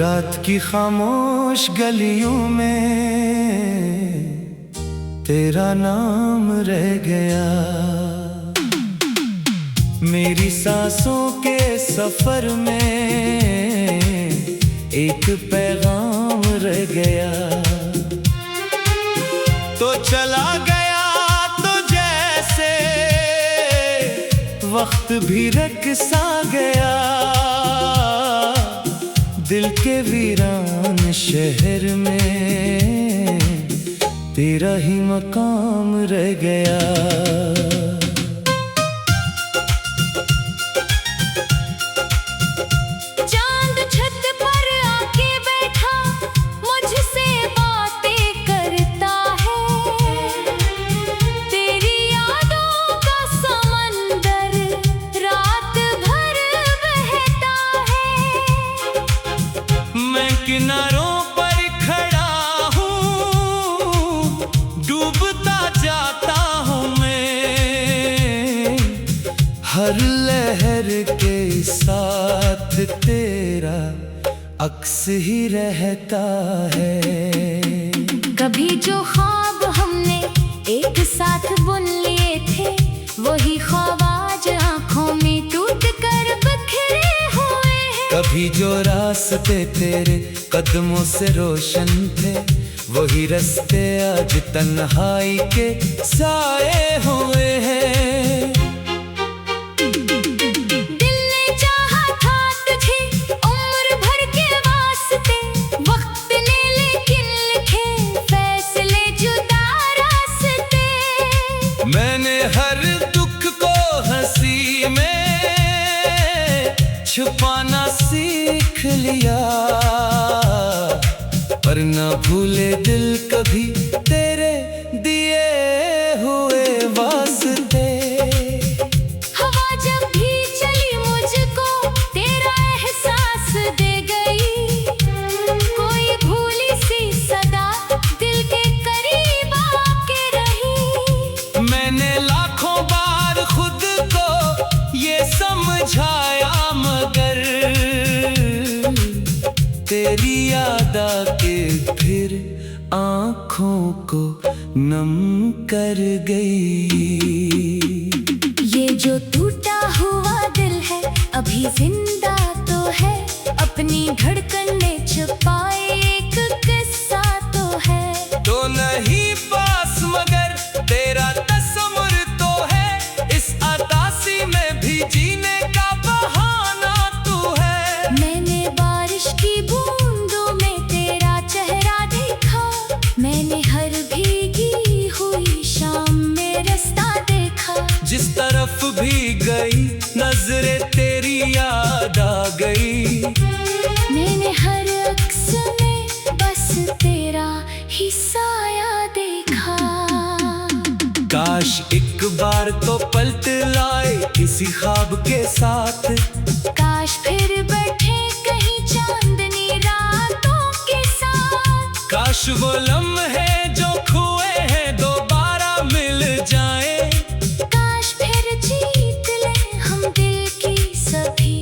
रात की खामोश गलियों में तेरा नाम रह गया। मेरी सांसों के सफर में एक पैगाम रह गया। तो चला गया तो जैसे वक्त भी रख सा गया। दिल के वीरान शहर में तेरा ही मकाम रह गया। किनारों पर खड़ा हूँ, डूबता जाता हूँ मैं। हर लहर के साथ तेरा अक्स ही रहता है। कभी जो ख्वाब हमने एक साथ बुन लिए थे, वही ख्वाब आज आँखों में टूट कर बिखरे हुए हैं। कभी जो रास्ते तेरे कदमों से रोशन थे, वही रास्ते आज तन्हाई के साए हुए हैं। दिल ने चाहा था तुझे उम्र भर के वास्ते, वक्त ने लेकिन लिखे फैसले जुदा रास्ते। मैंने हर दुख को हंसी में छुपाना सीख लिया, पर न भूले दिल कभी तेरे दिए हुए वास्ते। हवा जब भी चली मुझको तेरा एहसास दे गई, कोई भूली सी सदा दिल के करीब आके रही। मैंने लाखों बार खुद को ये समझाया, मगर तेरी याद आके फिर आँखों को नम कर गई। ये जो टूटा हुआ दिल है अभी जिंदा तो है, अपनी धड़कने छुपाए एक किस्सा तो है। तो नहीं पास मगर तेरा तस्वुर तो है, इस अतासी में भी जीने का बहाना तू है। मैंने बारिश की बूंदों में तेरा चेहरा देखा, मैंने हर भीगी हुई शाम में रास्ता देखा। जिस तरफ भी गई नजरें तेरी याद आ गई। मैंने हर अक्स में बस तेरा ही साया देखा। काश एक बार तो पलट लाए किसी ख्वाब के साथ, काश फिर बैठे कहीं चांदनी रातों के साथ। काश वो लम्हे जो खोए हैं दोबारा मिल जाए। काश फिर जीत ले हम दिल की सभी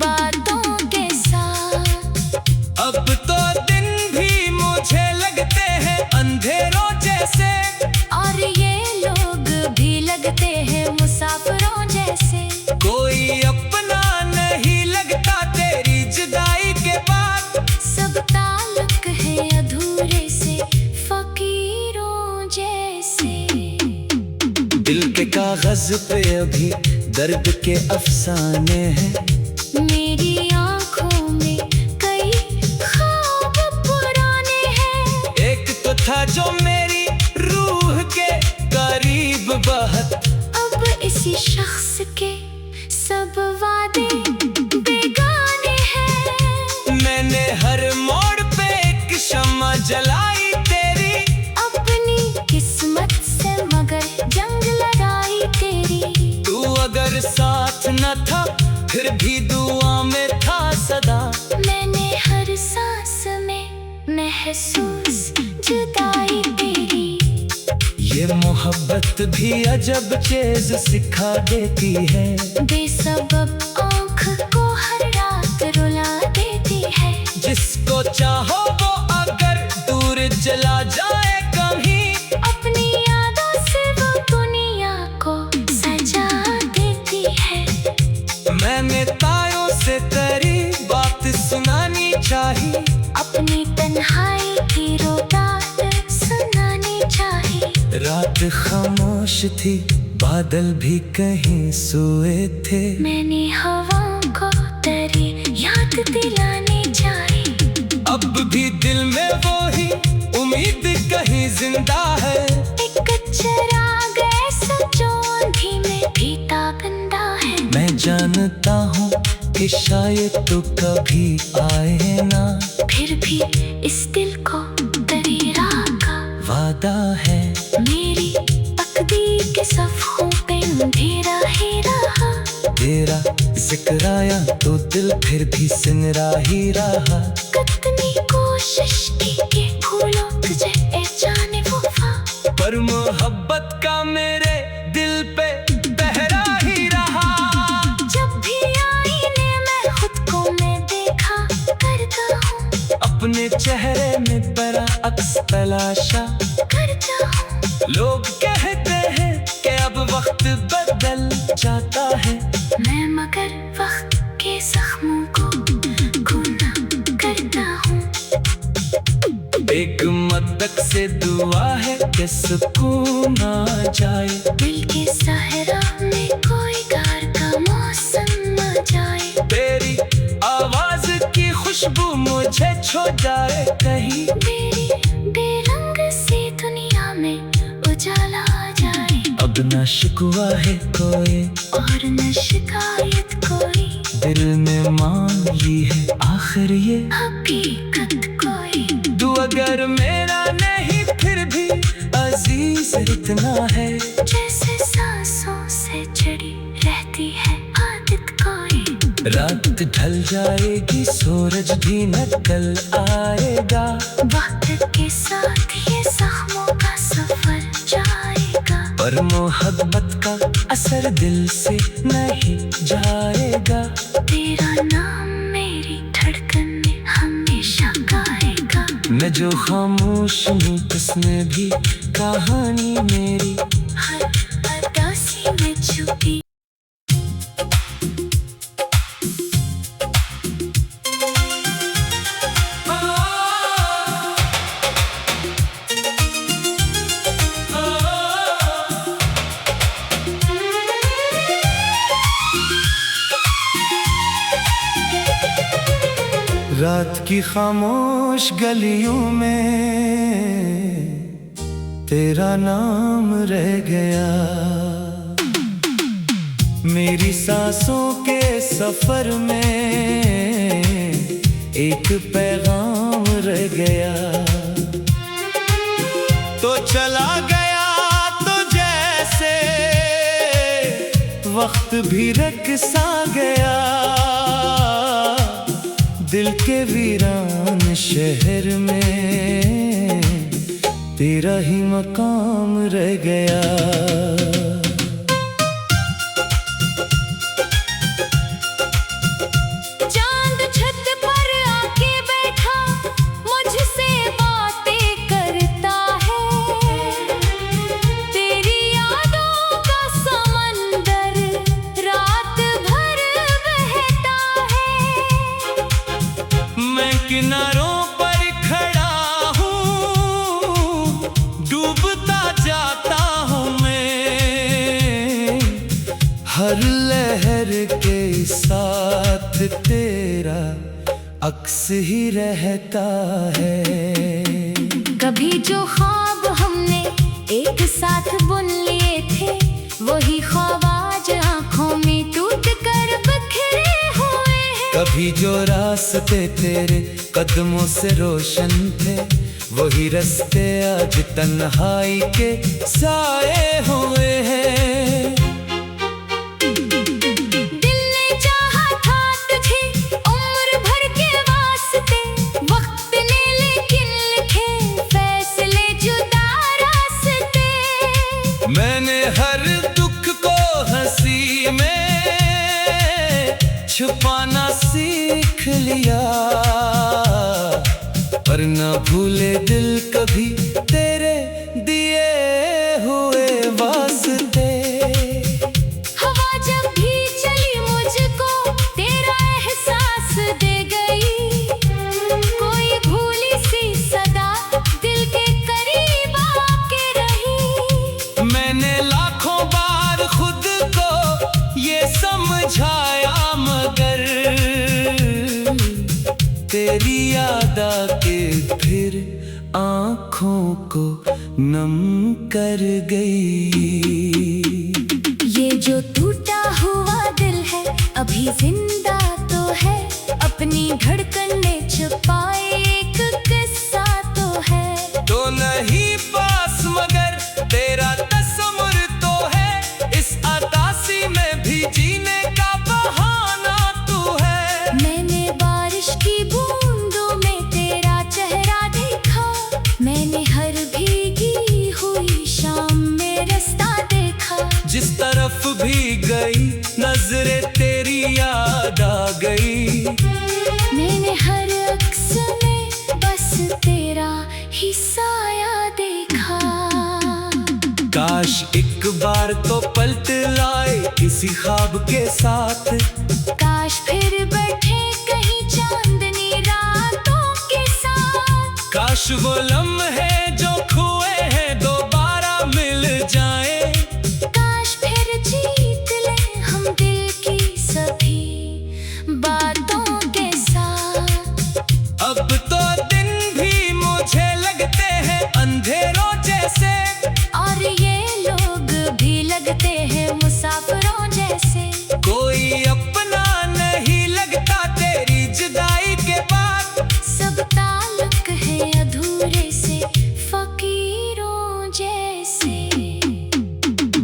बातों के साथ। अब तो दिन भी मुझे लगते हैं अंधेरों जैसे, और ये लोग भी लगते हैं मुसाफिरों जैसे। कोई अपना नहीं लगता तेरी जुदाई के बाद। सब ताल्लुक है अधूरे से फकीरों जैसे। दिल के कागज पे अभी दर्द के अफसाने हैं। मेरी आँखों में कई ख्वाब पुराने हैं। एक तो था जो मेरी रूह के करीब बहत, अब इसी शख्स के सब वादे बेगाने हैं। मैंने हर मोड़ पे एक शम्मा जलाई तेरी, अपनी किस्मत से मगर जंग लगाई तेरी। तू अगर साथ न था फिर भी दुआ में था सदा। मैंने हर सांस में महसूस जुदाई तेरी। ये मोहब्बत भी अजब चीज सिखा देती है। बेसबब आँख को हर रात रुला देती है। जो चाहो वो अगर दूर चला जाए कहीं, अपनी यादों से वो दुनिया को सजा देती है। मैंने तारों से तेरी बात सुनानी चाहिए, अपनी तन्हाई की रोदात सुनानी चाहिए। रात खामोश थी, बादल भी कहीं सोए थे, मैंने हवाओं को तेरी याद दिलानी चाहिए। अब भी दिल में वो ही उम्मीद कहीं जिंदा है। एक चिराग ऐसा जो आंधी में भी ताबंदा है। मैं जानता हूँ कि शायद तो कभी आए ना, फिर भी इस दिल को तेरी राह का वादा है। मेरी तकदीर के सफ़ों पे अंधेरा ही रहा। तेरा जिक्र आया तो दिल फिर भी सिमरा ही रहा। कितनी कोशिश की कि भूलो तुझे ए जाने वफा, पर मोहब्बत का मेरे दिल पे पहरा ही रहा। जब भी आईने में खुद को मैं देखा करता हूँ, अपने चेहरे में बड़ा अक्स तलाशा करता हूँ। लोग कहते हैं कि अब वक्त बदल जाता है, मैं मगर वक्त के जख्मों को खूना करता हूँ। एक मदक से दुआ है कि सुकून आ जाए, दिल के सहरा में कोई गार का मौसम आ जाए। तेरी आवाज की खुशबू मुझे छू जाए कहीं, मेरी बेरंग सी दुनिया में उजाला आ जाए। अब न शिकवा है कोई और न शिकायत कोई, दिल में मान ली है आखिर ये हकीकत कोई। तू अगर मेरा नहीं फिर भी अजीज इतना है, जैसे सांसों से जुड़ी रहती है आदत कोई। रात ढल जाएगी सूरज भी निकल आएगा, वक्त के साथ ये जख्मों का सफर जाएगा। पर मोहब्बत का असर दिल से नहीं जाएगा। तेरा नाम मेरी धड़कन में हमेशा गाएगा। मैं जो खामोश हूँ उसमें भी कहानी मेरी हर उदासी में छुपी। रात की खामोश गलियों में तेरा नाम रह गया, मेरी सांसों के सफर में एक पैगाम रह गया। तो चला गया तो जैसे वक्त भी रख सा गया, दिल के वीरान शहर में तेरा ही मकाम रह गया। चांद छत पर आके बैठा मुझसे बातें करता है, तेरी यादों का समंदर रात भर बहता है। मैं किनारों पर खड़ा हूँ, डूबता जाता हूँ मैं, हर लहर के साथ तेरा अक्स ही रहता है। कभी जो ख्वाब हमने एक साथ बुन लिए थे, वही ख्वाब आज आंखों में टूट कर बिखरे हुए हैं। कभी जो रास्ते तेरे कदमों से रोशन थे, वही रास्ते आज तन्हाई के साए हुए हैं। दिल ने चाहा था तुझे उम्र भर के वास्ते, वक्त ने लेकिन लिखे फैसले जुदा रास्ते। मैंने हर दुख को हंसी में छुपाना सीख लिया, भूले दिल कभी तेरे दिए हुए वास्ते। हवा जब भी चली मुझको तेरा एहसास दे गई, कोई भूली सी सदा दिल के करीब आके रही। मैंने लाखों बार खुद को ये समझाया मगर तेरी याद आके फिर आँखों को नम कर गई। ये जो टूटा हुआ दिल है अभी जिंदा तो है, अपनी धड़कने छुपाए एक किस्सा तो है। तो नहीं पास मगर तेरा तस्वुर तो है, इस अतासी में भी जीने का बहाना तू है। मैंने बारिश की बूंदों में तेरा चेहरा देखा, मैंने हर भीगी हुई शाम में रास्ता देखा। जिस तरफ भी गई नजरें तेरी याद आ गई। मैंने हर अक्स में बस तेरा ही साया देखा। काश एक बार तो पलट लाए किसी ख्वाब के साथ, काश फिर बैठे कहीं चांदनी रातों के साथ। काश वो लम्हे जो खोए हैं दोबारा मिल जाए। काश फिर जीत ले हम दिल की सभी बातों के साथ। अब तो दिन भी मुझे लगते हैं अंधेरों जैसे, और ये लोग भी लगते हैं मुसाफिरों जैसे। कोई अपना नहीं लगता तेरी जुदाई के बाद। सब ताल्लुक है अधूरे से फकीरों जैसे।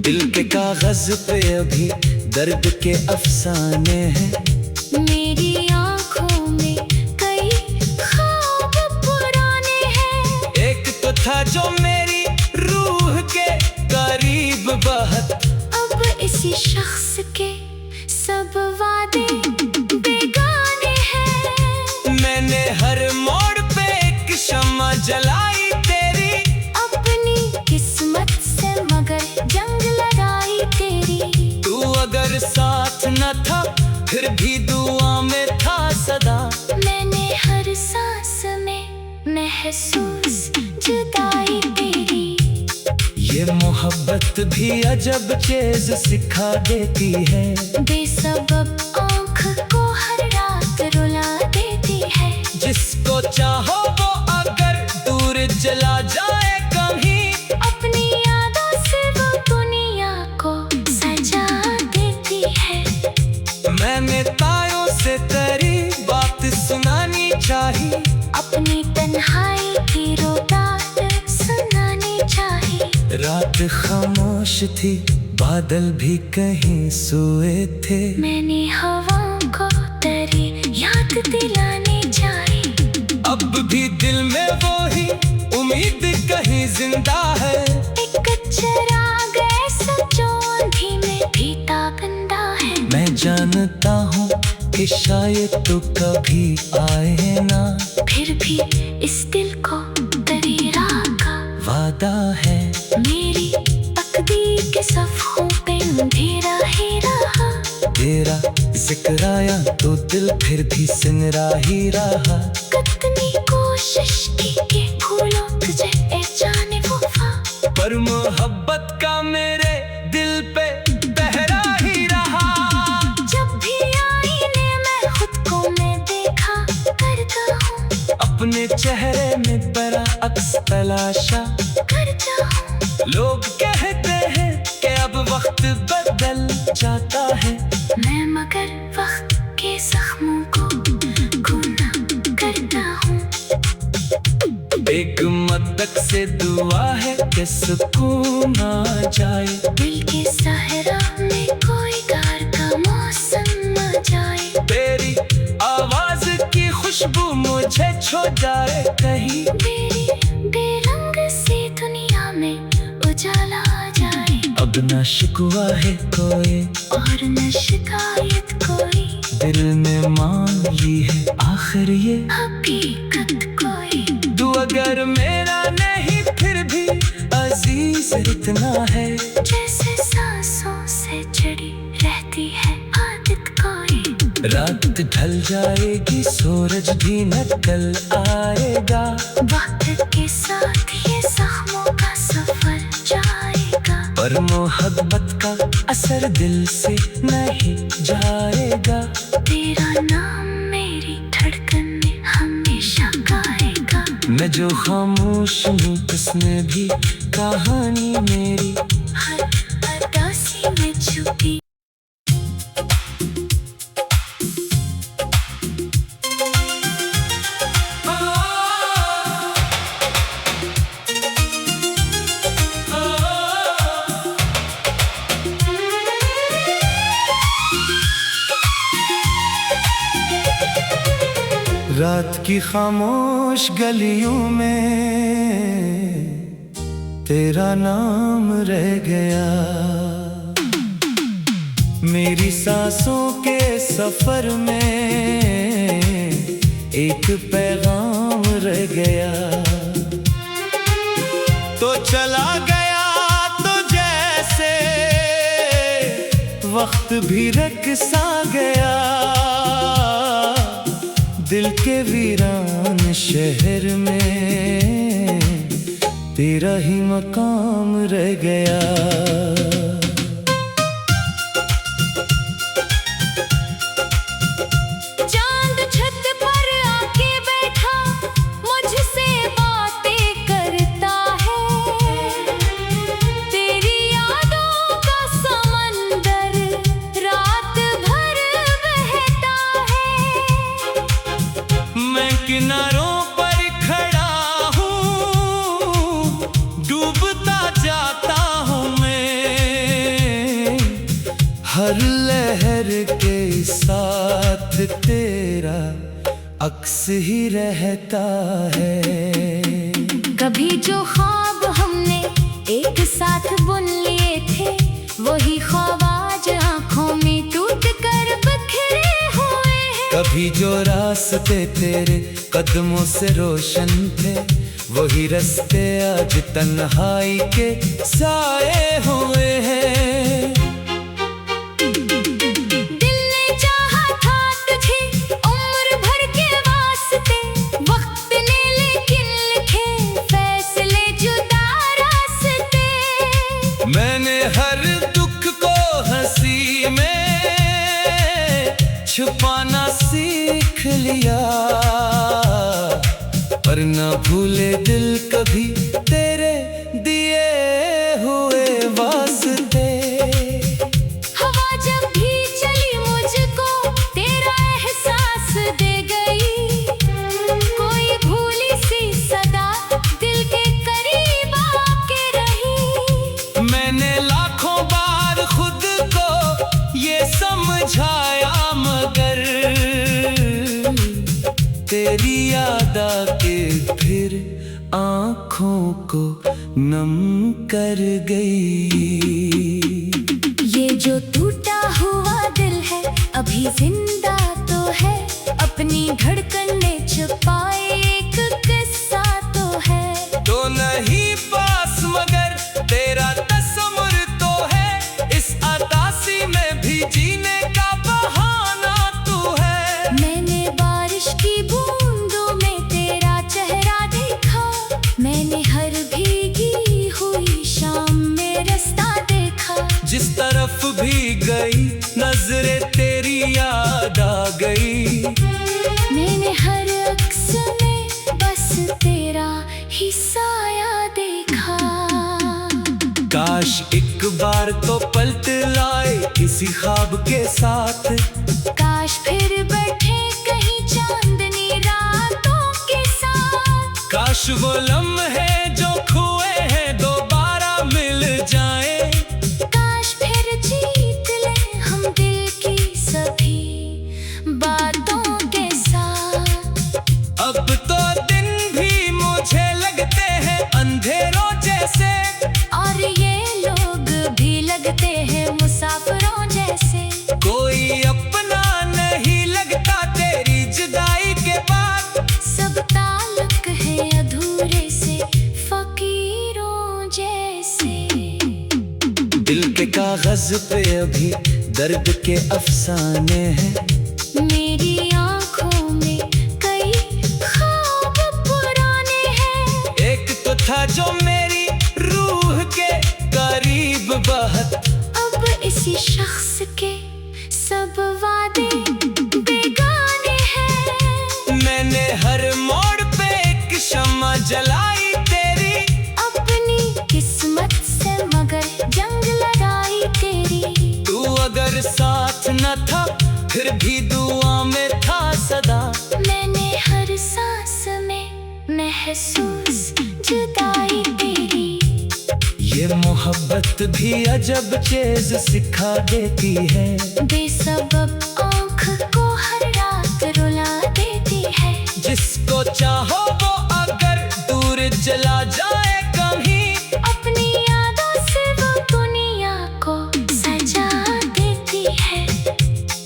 दिल के कागज पे अभी दर्द के अफसाने हैं, मेरी आंखों में कई ख्वाब पुराने हैं। एक तो था जो मेरी रूह के करीब बहुत, अब इसी शख्स के सब वादे बेगाने हैं। मैंने हर मोड़ पे एक शम्मा जलाई तेरी, अपनी किस्मत से मगर जंग लगाई तेरी। तू अगर साथ न था फिर भी दुआ में था सदा। मैंने हर सांस में महसूस जुदाई तेरी। ये मोहब्बत भी अजब चीज सिखा देती है, बेसबब आँख को हर रात रुला देती है। जिसको चाहो वो अगर दूर चला जाए कहीं, अपनी यादों से वो दुनिया को सजा देती है। मैंने तारों से तेरी बात सुनानी चाहिए, अपनी तन्हाई की रोदात सुनानी चाहिए। रात खामोश थी बादल भी कहीं सोए थे, मैंने हवाओं को तेरी याद दिलानी चाहिए। अब भी दिल में वो ही उम्मीद कहीं जिंदा है। एक चिराग ऐसा जो आंधी में भी ताकंदा है। मैं जानता हूँ कि शायद तो कभी आए ना, फिर भी इस दिल को तेरी राह का वादा है। मेरी तकदीर के सफ़ों पे अंधेरा ही रहा। तेरा जिक्र आया तो दिल फिर भी सिमरा ही रहा। कितनी कोशिश की कि भूलो तुझे ए जाने वफा, पर मोहब्बत का मेरे दिल पे पहरा ही रहा। जब भी आईने में खुद को मैं देखा करता हूँ, अपने चेहरे में बड़ा अक्स तलाशा करता हूँ। लोग कहते हैं कि अब वक्त बदल जाता है, मैं मगर वक्त के जख्मों को खूना करता हूँ। एक मदक से दुआ है कि सुकून आ जाए। दिल के सहरा में कोई गार का मौसम आ जाए। तेरी आवाज की खुशबू मुझे छो जाए कहीं। मेरी बेरंग सी दुनिया में उजाला आ जाए। अब न शिकवा है कोई और न शिकायत कोई, दिल ने मान ली है आखिर ये हकीकत कोई। दुआ अगर मेरा नहीं फिर भी अजीज इतना है। जैसे सांसों से जुड़ी रहती है आदत कोई। रात ढल जाएगी सूरज भी निकल आएगा। वक्त के साथ ये जख्मों का सफर जाएगा। पर मोहब्बत का असर दिल से नहीं जाएगा। तेरा नाम मेरी धड़कन में हमेशा गाएगा। मैं जो खामोश हूँ उसमें भी कहानी मेरी हर उदासी में छुपी। रात की खामोश गलियों में तेरा नाम रह गया। मेरी सांसों के सफर में एक पैगाम रह गया। तो चला गया तो जैसे वक्त भी रख सा गया। दिल के वीरान शहर में तेरा ही मकाम रह गया। चांद छत पर आके बैठा मुझसे बातें करता है। तेरी यादों का समंदर रात भर बहता है। मैं किनारों पर खड़ा हूँ, डूबता जाता हूँ मैं। हर लहर के साथ तेरा अक्स ही रहता है। कभी जो ख्वाब हमने एक साथ बुन लिए थे, वही ख्वाब आज आंखों में टूट कर बिखरे हुए हैं। कभी जो रास्ते तेरे कदमों से रोशन थे, वही रास्ते आज तन्हाई के साए हुए हैं। दिल ने चाहा था तुझे उम्र भर के वास्ते, वक्त ने लेकिन लिखे फैसले जुदा रास्ते। मैंने हर दुख को हंसी में छुपाना सीख लिया। पर न भूले दिल कभी तेरे दिए हुए वास्ते। हवा जब भी चली मुझको तेरा एहसास दे गई। कोई भूली सी सदा दिल के करीब आके रही। मैंने लाखों बार खुद को ये समझाया, मगर तेरी याद आके फिर आँखों को नम कर गई। ये जो टूटा हुआ दिल है अभी जिंदा तो है। अपनी धड़कन ने छुपाए एक किस्सा तो है। तो नहीं पास मगर तेरा तस्वुर तो है। इस अदासी में भी जीने का बहाना तू है। मैंने बारिश की बूंदों में तेरा चेहरा देखा। मैंने हर भीगी हुई शाम में रास्ता देखा। जिस तरफ भी गई नजरें तेरी याद आ गई। मैंने हर अक्स में बस तेरा ही साया देखा। काश एक बार तो पलट लाए किसी ख्वाब के साथ। काश फिर बैठे कहीं चांदनी रातों के साथ। काश वो लम्हे जो खोए हैं दोबारा मिल जाए। काश फिर जीत ले हम दिल की सभी बातों के साथ। अब तो दिन भी मुझे लगते हैं अंधेरों जैसे। और ये लोग भी लगते हैं मुसाफिरों जैसे। कोई अपना नहीं लगता तेरी जुदाई के बाद। सब ताल्लुक है अधूरे कागज पे अभी दर्द के अफसाने हैं। मेरी आंखों में कई ख्वाब पुराने हैं। एक तो था जो मेरी रूह के करीब बहुत, अब इसी शख्स के सब वादे बेगाने हैं। मैंने हर मोड़ पे एक शम्मा जलाई तेरी, अपनी किस्मत से मगर जंग लगाई तेरी। तू अगर साथ न था फिर भी दुआ में था सदा। मैंने हर सांस में महसूस जुदाई तेरी। ये मोहब्बत भी अजब चीज सिखा देती है, बेसबब आँख को हर रात रुला देती है। जिसको चाहो वो अगर दूर चला जाए कहीं, अपनी यादों से वो दुनिया को सजा देती है।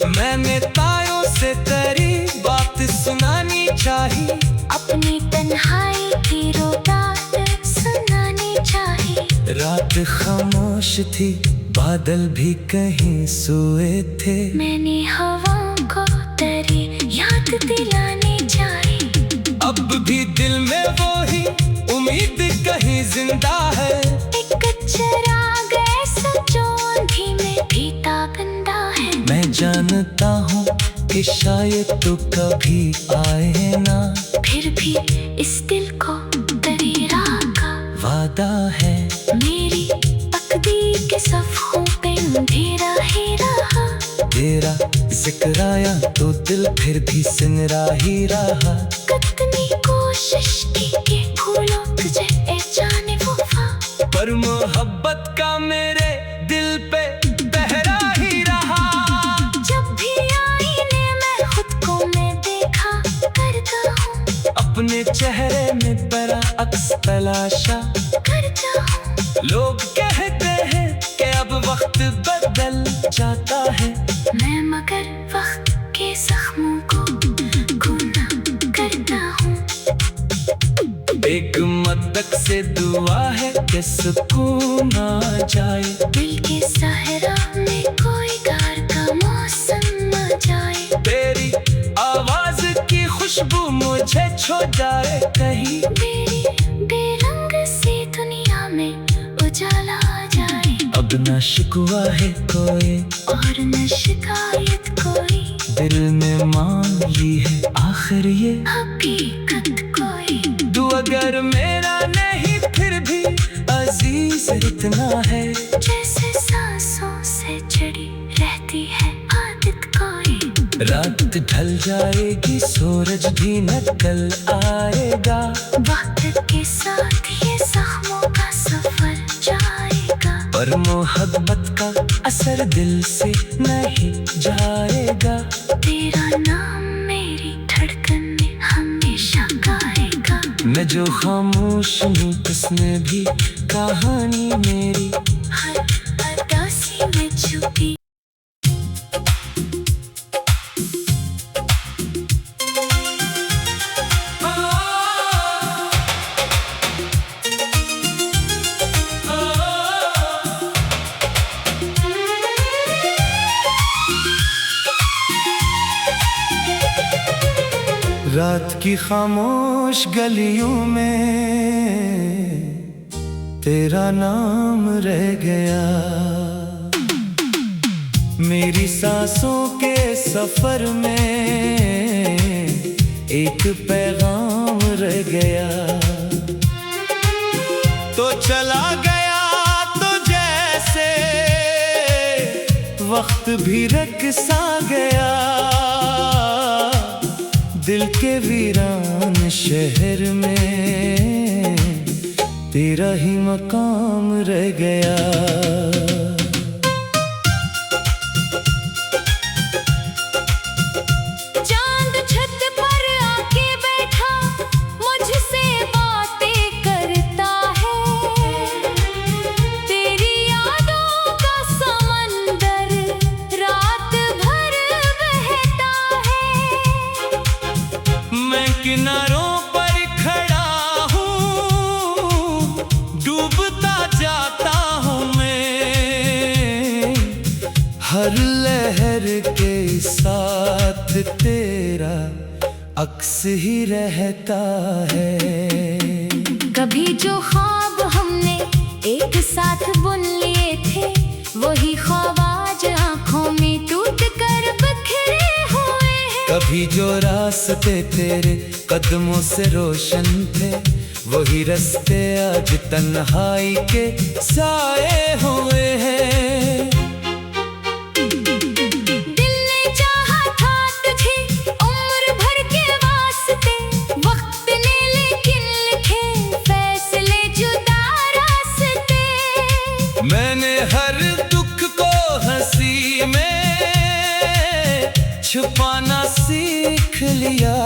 मैंने तारों से तेरी बात सुनानी चाहिए, अपनी तन्हाई की रोदात सुनानी चाहिए। रात खामोश थी, बादल भी कहीं सोए थे। मैंने हवाओं को तेरी याद दिलानी चाहिए। अब भी दिल में वो ही उम्मीद कहीं जिंदा है। एक चिराग ऐसा जो आंधी में भी ताबंदा है। मैं जानता हूँ कि शायद तू कभी आए ना, फिर भी इस दिल को तेरी राह का वादा है। मेरी तकदीर के सफ़ों पे अंधेरा ही रहा। तेरा जिक्र आया तो दिल फिर भी सिमरा ही रहा। कितनी कोशिश की कि भूलो तुझे ए जाने वफा, पर मोहब्बत का मेरे दिल पे पहरा ही रहा। जब भी आईने में खुद को मैं देखा करता हूँ। अपने चेहरे में बड़ा अक्स तलाशा करता हूँ। लोग कहते हैं कि अब वक्त बदल जाता है, मैं मगर वक्त के जख्मों को खूना करता हूँ। एक मदक से दुआ है कि सुकून आ जाए, दिल के सहरा में कोई गार का मौसम आ जाए। तेरी आवाज की खुशबू मुझे छू जाए कहीं। मेरी बेरंग सी दुनिया में उजाला आ जाए। अब न शिकवा है कोई और न शिकायत कोई, दिल में मान ली है आखिर ये हकीकत कोई। तू अगर मेरा नहीं फिर भी अजीज इतना है, जैसे सांसों से जुड़ी रहती है आदत कोई। रात ढल जाएगी सूरज भी निकल आएगा। वक्त के साथ ये जख्मों का सफर जाएगा, पर मोहब्बत का असर दिल से नहीं जाएगा। तेरा नाम मेरी धड़कन में हमेशा गाएगा। मैं जो खामोश हूँ उसमें भी कहानी मेरी हर अदासी में छुपी। रात की खामोश गलियों में तेरा नाम रह गया। मेरी सांसों के सफर में एक पैगाम रह गया। तो चला गया तो जैसे वक्त भी रकसा गया। दिल के वीरान शहर में तेरा ही मकाम रह गया। चांद छत पर आके बैठा मुझसे बातें करता है। तेरी यादों का समंदर रात भर बहता है। मैं किनारों पर खड़ा हूँ, डूबता जाता हूँ मैं। के साथ तेरा अक्स ही रहता है। कभी जो ख्वाब हमने एक साथ बुन लिए थे, वही ख्वाब आज आंखों में टूट कर बिखरे हुए हैं। कभी जो रास्ते तेरे कदमों से रोशन थे, वही रास्ते आज तन्हाई के साए हुए हैं। दिल ने चाहा था तुझे उम्र भर के वास्ते, वक्त ने लेकिन लिखे फैसले जुदा रास्ते। मैंने हर दुख को हंसी में छुपाना सीख लिया,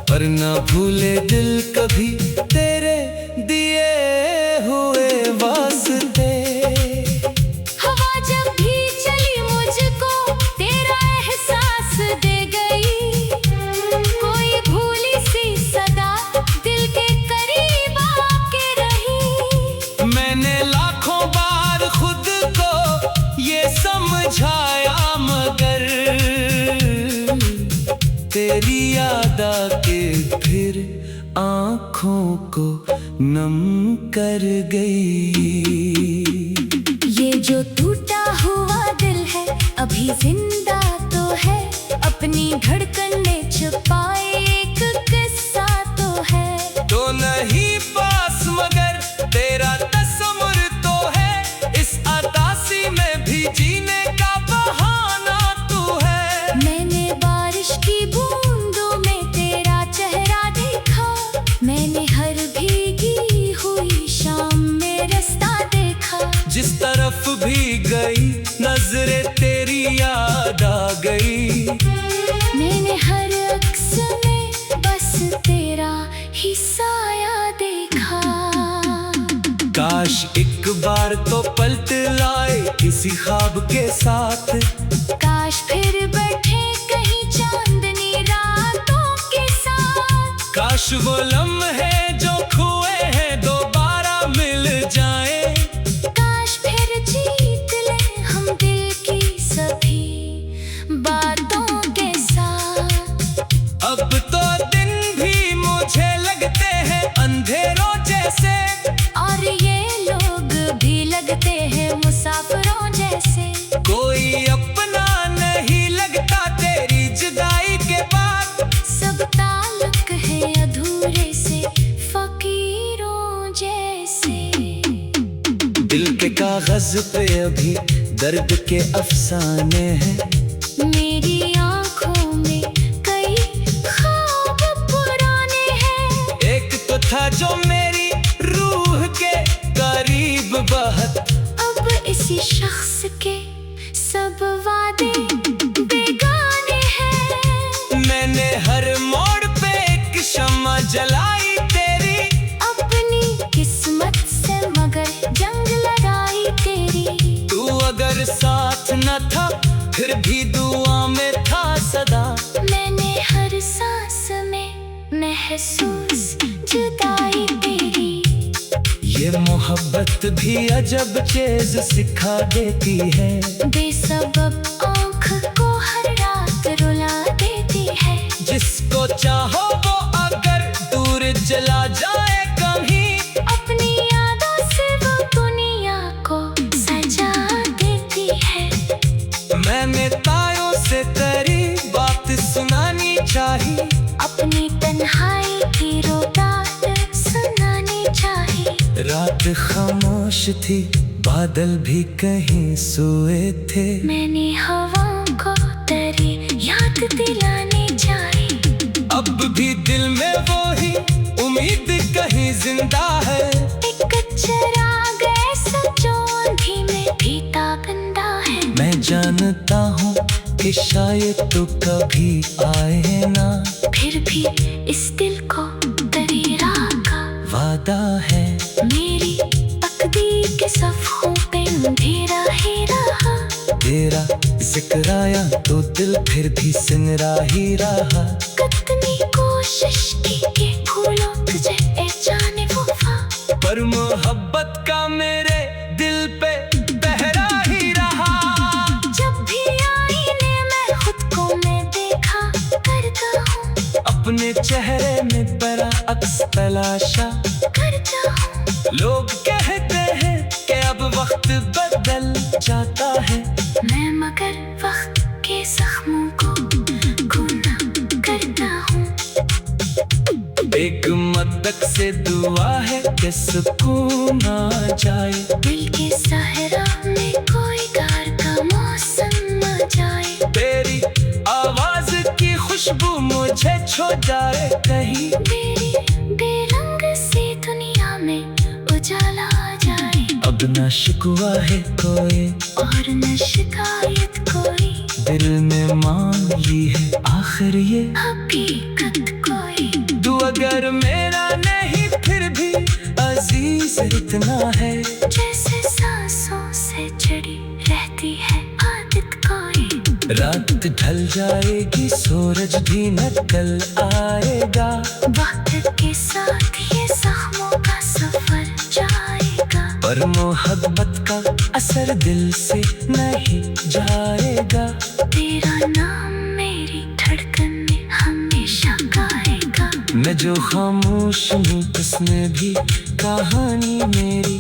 पर न भूले दिल कभी तेरे दिए हुए वास्ते। हवा जब भी चली मुझको तेरा एहसास दे गई, कोई भूली सी सदा दिल के करीब आके रही। मैंने लाखों बार खुद को ये समझाया, मगर तेरी याद आके फिर आँखों को नम कर गई। ये जो टूटा हुआ दिल है अभी जिंदा तो है, अपनी धड़कने छुपाए एक किस्सा तो है। तो नहीं पास मगर तेरा तस्वुर तो है, इस अतासी में भी जीने का बहाना तू है। मैंने बारिश की बूंदों में तेरा चेहरा देखा, मैंने हर भीगी हुई शाम में रास्ता देखा। जिस तरफ भी गई नजरें तेरी याद आ गई। मैंने हर अक्स में बस तेरा ही साया देखा। काश एक बार तो पलट लाए किसी ख्वाब के साथ, काश फिर बैठे कहीं चांदनी रातों के साथ। काश वो लम्हे जो खोए हैं दोबारा मिल जाए। काश फिर जीत ले हम दिल की सभी बातों के साथ। अब तो दिन भी मुझे लगते हैं अंधेरों जैसे, और ये लोग भी लगते हैं मुसाफिरों जैसे। कोई अपना नहीं लगता तेरी जुदाई के बाद। सब ताल्लुक है अधूरे से फकीरों जैसे। दिल के कागज पे अभी दर्द के अफसाने हैं, मेरी आंखों में कई ख्वाब पुराने हैं। एक तो था जो मेरी रूह के करीब बहत, अब इसी शख्स के सब वादे बेगाने हैं। मैंने हर मोड़ पे एक शम्मा जलाई तेरी, अपनी किस्मत से मगर जंग लगाई तेरी। तू अगर साथ न था फिर भी दुआ में था सदा। मैंने हर सांस में महसूस जुदाई तेरी। ये मोहब्बत भी अजब चीज सिखा देती है, बेसबब आँख को हर रात रुला देती है। जिसको चाहो वो अगर दूर चला जाए कहीं, अपनी यादों से वो दुनिया को सजा देती है। मैंने तायों से तेरी बात सुनानी चाहिए, अपनी तन्हाई की रोदात सुनानी चाहिए। रात खामोश थी बादल भी कहीं सोए थे, मैंने हवाओं को तेरी याद दिलानी चाहिए। अब भी दिल में वो ही उम्मीद कहीं जिंदा है। एक चिराग ऐसा जो आंधी में भी ताबंदा है। मैं जानता हूँ कि शायद तो कभी आए ना, फिर भी इस दिल को तेरी राह का वादा है। मेरी तकदीर के सफ़ों पे अंधेरा ही रहा। तेरा जिक्र आया तो दिल फिर भी सिमरा ही रहा। कितनी कोशिश की कि भूलो तुझे ए जाने वफा, पर मोहब्बत का मेरे दिल पे पहरा ही रहा। अक्स तलाशा करता हूँ। लोग कहते हैं कि अब वक्त बदल जाता है, मैं मगर वक्त के जख्मों को खूना करता हूँ। एक मदक से दुआ है कि सुकून आ जाए, दिल के सहरा में कोई गार का मौसम आ जाए। तेरी आवाज की खुशबू मुझे छू जाए कहीं, मेरी बेरंग सी दुनिया में उजाला आ जाए। अब न शिकवा है कोई और न शिकायत कोई, दिल में मान ली है आखिर ये हकीकत कोई। तू अगर मेरा नहीं फिर भी अजीज इतना है, जैसे सांसों से जुड़ी रहती है आदत कोई। रात ढल जाएगी सूरज भी निकल आएगा, वक्त के साथ ये जख्मों का सफर जाएगा। पर मोहब्बत का असर दिल से नहीं जाएगा। तेरा नाम मेरी धड़कन में हमेशा गाएगा। मैं जो खामोश हूँ उसमें भी कहानी मेरी